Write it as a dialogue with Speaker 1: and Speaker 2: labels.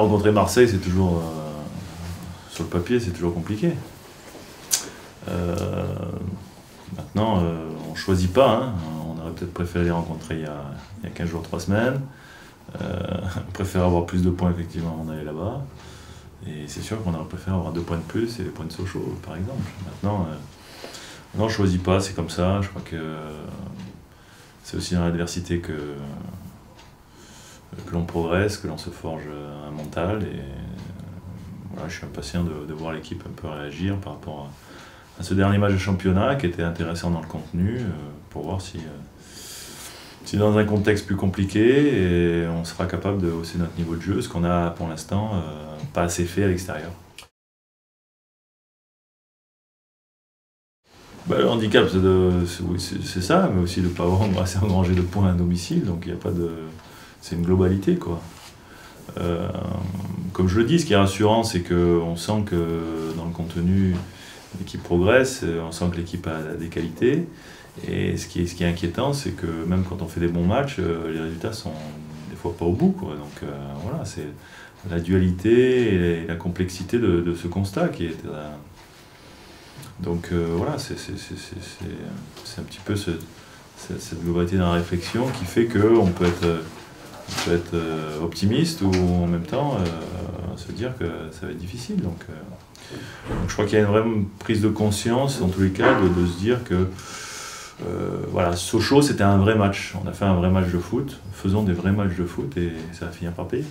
Speaker 1: rencontrer Marseille, c'est toujours, sur le papier, c'est toujours compliqué. Maintenant, on ne choisit pas. Hein. On aurait peut-être préféré les rencontrer il y a 15 jours, 3 semaines. On préfère avoir plus de points, effectivement, avant d'aller là-bas. Et c'est sûr qu'on aurait préféré avoir 2 points de plus et les points de Sochaux, par exemple. Maintenant, on ne choisit pas, c'est comme ça. Je crois que c'est aussi dans l'adversité que l'on progresse, que l'on se forge un mental. Et voilà, je suis impatient de voir l'équipe un peu réagir par rapport à ce dernier match de championnat qui était intéressant dans le contenu, pour voir si dans un contexte plus compliqué, et on sera capable de hausser notre niveau de jeu, ce qu'on a pour l'instant pas assez fait à l'extérieur. Le handicap, c'est ça, mais aussi de ne pas avoir assez engrangé de points à domicile, donc il n'y a pas de... C'est une globalité, quoi. Comme je le dis, ce qui est rassurant, c'est qu'on sent que dans le contenu, l'équipe progresse, on sent que l'équipe a des qualités. Et ce qui est inquiétant, c'est que même quand on fait des bons matchs, les résultats sont des fois pas au bout, quoi. Donc voilà, c'est la dualité et la complexité de ce constat qui est... Donc voilà, c'est un petit peu cette globalité dans la réflexion qui fait qu'on peut être optimiste ou en même temps se dire que ça va être difficile. Donc je crois qu'il y a une vraie prise de conscience, en tous les cas, de se dire que voilà, Sochaux, c'était un vrai match. On a fait un vrai match de foot, faisons des vrais matchs de foot et ça va finir par payer.